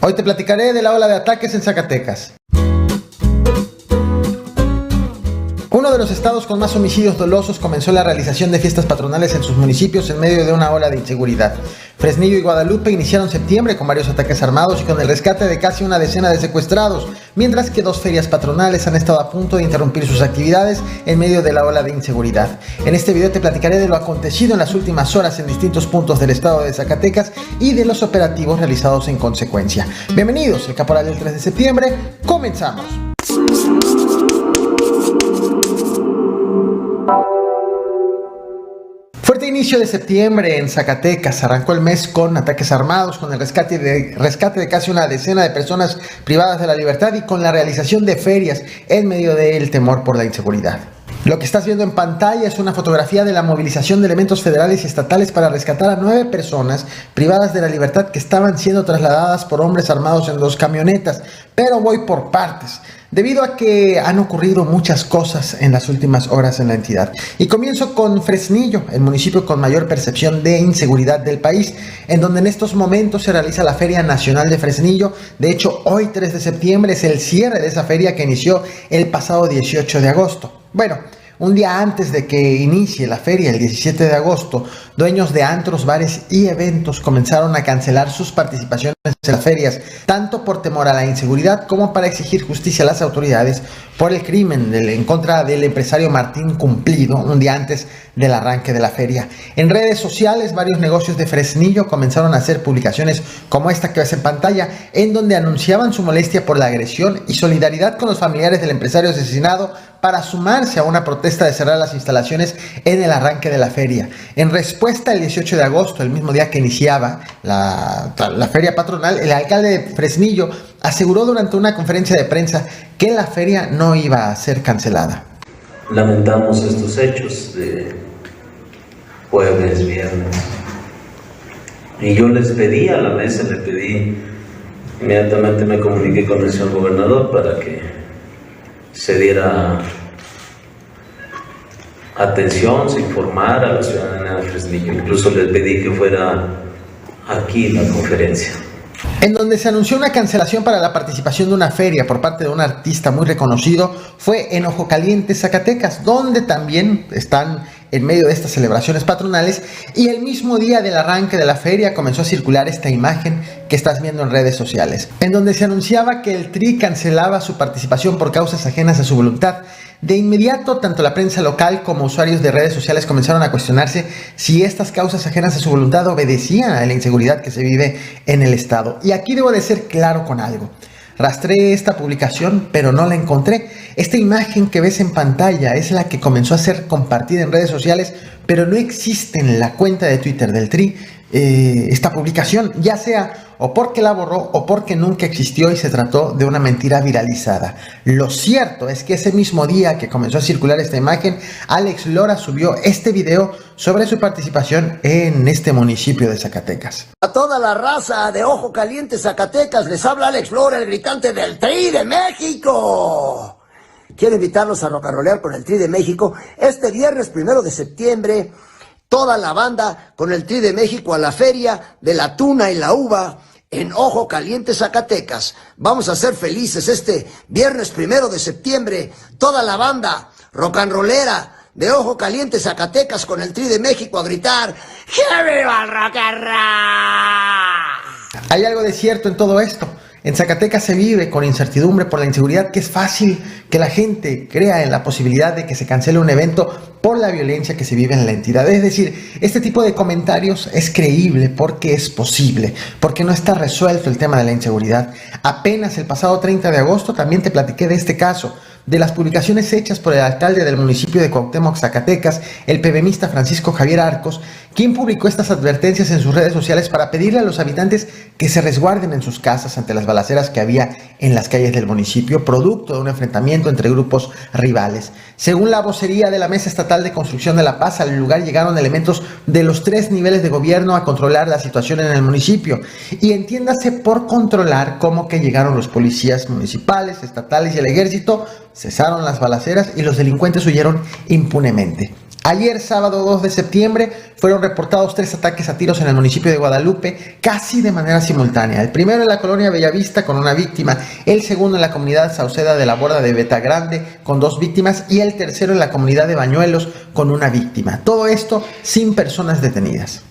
Hoy te platicaré de la ola de ataques en Zacatecas. Uno de los estados con más homicidios dolosos comenzó la realización de fiestas patronales en sus municipios en medio de una ola de inseguridad. Fresnillo y Guadalupe iniciaron septiembre con varios ataques armados y con el rescate de casi una decena de secuestrados, mientras que 2 ferias patronales han estado a punto de interrumpir sus actividades en medio de la ola de inseguridad. En este video te platicaré de lo acontecido en las últimas horas en distintos puntos del estado de Zacatecas y de los operativos realizados en consecuencia. Bienvenidos, el Caporal del 3 de septiembre, comenzamos. Fuerte inicio de septiembre en Zacatecas. Arrancó el mes con ataques armados, con el rescate de casi una decena de personas privadas de la libertad y con la realización de ferias en medio del temor por la inseguridad. Lo que estás viendo en pantalla es una fotografía de la movilización de elementos federales y estatales para rescatar a 9 personas privadas de la libertad que estaban siendo trasladadas por hombres armados en 2 camionetas. Pero voy por partes, debido a que han ocurrido muchas cosas en las últimas horas en la entidad. Y comienzo con Fresnillo, el municipio con mayor percepción de inseguridad del país, en donde en estos momentos se realiza la Feria Nacional de Fresnillo. De hecho, hoy 3 de septiembre es el cierre de esa feria que inició el pasado 18 de agosto. Bueno, un día antes de que inicie la feria, el 17 de agosto, dueños de antros, bares y eventos comenzaron a cancelar sus participaciones en las ferias, tanto por temor a la inseguridad como para exigir justicia a las autoridades por el crimen en contra del empresario Martín Cumplido un día antes del arranque de la feria. En redes sociales, varios negocios de Fresnillo comenzaron a hacer publicaciones como esta que ves en pantalla, en donde anunciaban su molestia por la agresión y solidaridad con los familiares del empresario asesinado para sumarse a una protesta de cerrar las instalaciones en el arranque de la feria. En respuesta, el 18 de agosto, el mismo día que iniciaba la feria patronal, el alcalde de Fresnillo aseguró durante una conferencia de prensa que la feria no iba a ser cancelada. Lamentamos estos hechos de jueves, viernes, y yo les pedí a la mesa, inmediatamente me comuniqué con el señor gobernador para que se diera atención, se informara a la ciudadanía de Fresnillo. Incluso les pedí que fuera aquí la conferencia, en donde se anunció una cancelación para la participación de una feria por parte de un artista muy reconocido. Fue en Ojo Caliente, Zacatecas, donde también están en medio de estas celebraciones patronales, y el mismo día del arranque de la feria comenzó a circular esta imagen que estás viendo en redes sociales, en donde se anunciaba que el TRI cancelaba su participación por causas ajenas a su voluntad. De inmediato, tanto la prensa local como usuarios de redes sociales comenzaron a cuestionarse si estas causas ajenas a su voluntad obedecían a la inseguridad que se vive en el estado. Y aquí debo de ser claro con algo. Rastreé esta publicación, pero no la encontré. Esta imagen que ves en pantalla es la que comenzó a ser compartida en redes sociales, pero no existe en la cuenta de Twitter del TRI esta publicación, ya sea o porque la borró o porque nunca existió y se trató de una mentira viralizada. Lo cierto es que ese mismo día que comenzó a circular esta imagen, Alex Lora subió este video sobre su participación en este municipio de Zacatecas. A toda la raza de Ojo Caliente, Zacatecas, les habla Alex Lora, el gritante del Tri de México. Quiero invitarlos a rocanrolear con el Tri de México este viernes 1 de septiembre. Toda la banda con el Tri de México a la Feria de la Tuna y la Uva en Ojo Caliente, Zacatecas. Vamos a ser felices este viernes 1 de septiembre. Toda la banda rocanrolera de Ojo Caliente, Zacatecas con el Tri de México a gritar ¡Que viva el rock and roll! Hay algo de cierto en todo esto. En Zacatecas se vive con incertidumbre por la inseguridad, que es fácil que la gente crea en la posibilidad de que se cancele un evento por la violencia que se vive en la entidad. Es decir, este tipo de comentarios es creíble porque es posible, porque no está resuelto el tema de la inseguridad. Apenas el pasado 30 de agosto también te platiqué de este caso, de las publicaciones hechas por el alcalde del municipio de Cuauhtémoc, Zacatecas, el PBMista Francisco Javier Arcos, quien publicó estas advertencias en sus redes sociales para pedirle a los habitantes que se resguarden en sus casas ante las balaceras que había en las calles del municipio, producto de un enfrentamiento entre grupos rivales. Según la vocería de la Mesa Estatal de Construcción de la Paz, al lugar llegaron elementos de los 3 niveles de gobierno a controlar la situación en el municipio. Y entiéndase por controlar como que llegaron los policías municipales, estatales y el ejército, cesaron las balaceras y los delincuentes huyeron impunemente. Ayer, sábado 2 de septiembre, fueron reportados 3 ataques a tiros en el municipio de Guadalupe, casi de manera simultánea. El primero en la colonia Bellavista con una víctima, el segundo en la comunidad Sauceda de la Borda de Betagrande con 2 víctimas y el tercero en la comunidad de Bañuelos con una víctima. Todo esto sin personas detenidas.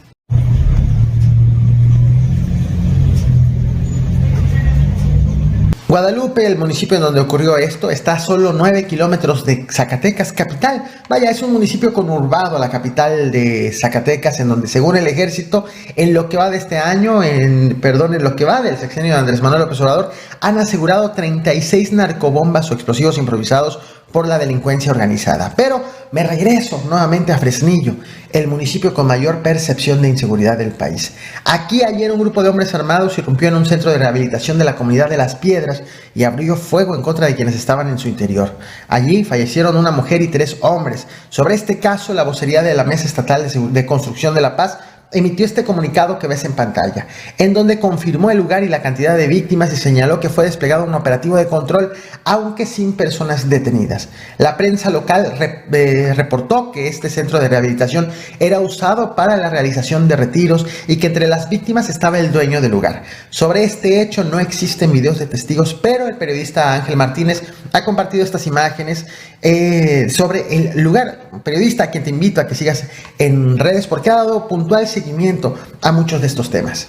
Guadalupe, el municipio en donde ocurrió esto, está a solo 9 kilómetros de Zacatecas capital. Vaya, es un municipio conurbado a la capital de Zacatecas, en donde según el ejército, en lo que va de este año, en lo que va del sexenio de Andrés Manuel López Obrador, han asegurado 36 narcobombas o explosivos improvisados por la delincuencia organizada. Pero me regreso nuevamente a Fresnillo, el municipio con mayor percepción de inseguridad del país. Aquí ayer un grupo de hombres armados irrumpió en un centro de rehabilitación de la comunidad de Las Piedras y abrió fuego en contra de quienes estaban en su interior. Allí fallecieron una mujer y 3 hombres. Sobre este caso, la vocería de la Mesa Estatal de Construcción de la Paz emitió este comunicado que ves en pantalla, en donde confirmó el lugar y la cantidad de víctimas y señaló que fue desplegado un operativo de control, aunque sin personas detenidas. La prensa local reportó que este centro de rehabilitación era usado para la realización de retiros y que entre las víctimas estaba el dueño del lugar. Sobre este hecho no existen videos de testigos, pero el periodista Ángel Martínez ha compartido estas imágenes sobre el lugar. Periodista a quien te invito a que sigas en redes porque ha dado puntual seguimiento a muchos de estos temas.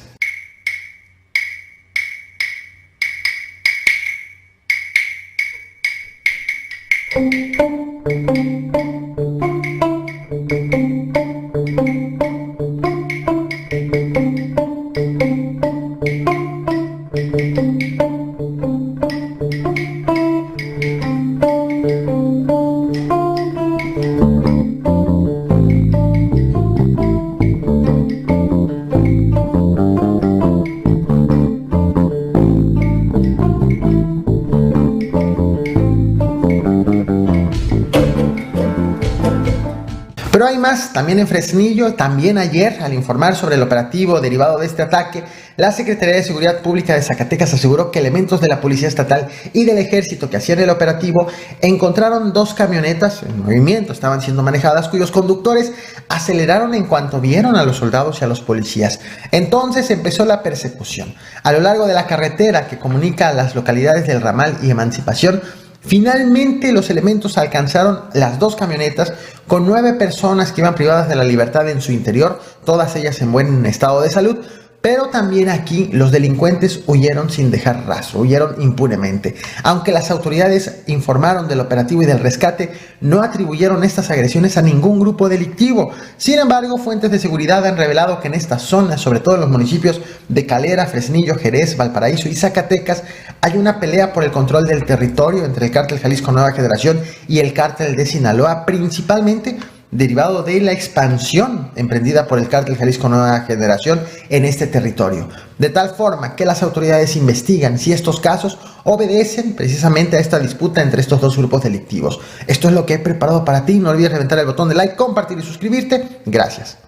Pero hay más, también en Fresnillo, también ayer, al informar sobre el operativo derivado de este ataque, la Secretaría de Seguridad Pública de Zacatecas aseguró que elementos de la Policía Estatal y del Ejército que hacían el operativo encontraron 2 camionetas en movimiento, estaban siendo manejadas, cuyos conductores aceleraron en cuanto vieron a los soldados y a los policías. Entonces empezó la persecución. A lo largo de la carretera que comunica a las localidades del Ramal y Emancipación, finalmente los elementos alcanzaron las 2 camionetas con 9 personas que iban privadas de la libertad en su interior, todas ellas en buen estado de salud. Pero también aquí los delincuentes huyeron sin dejar rastro, huyeron impunemente. Aunque las autoridades informaron del operativo y del rescate, no atribuyeron estas agresiones a ningún grupo delictivo. Sin embargo, fuentes de seguridad han revelado que en esta zona, sobre todo en los municipios de Calera, Fresnillo, Jerez, Valparaíso y Zacatecas, hay una pelea por el control del territorio entre el Cártel Jalisco Nueva Generación y el Cártel de Sinaloa, principalmente derivado de la expansión emprendida por el Cártel Jalisco Nueva Generación en este territorio. De tal forma que las autoridades investigan si estos casos obedecen precisamente a esta disputa entre estos 2 grupos delictivos. Esto es lo que he preparado para ti. No olvides reventar el botón de like, compartir y suscribirte. Gracias.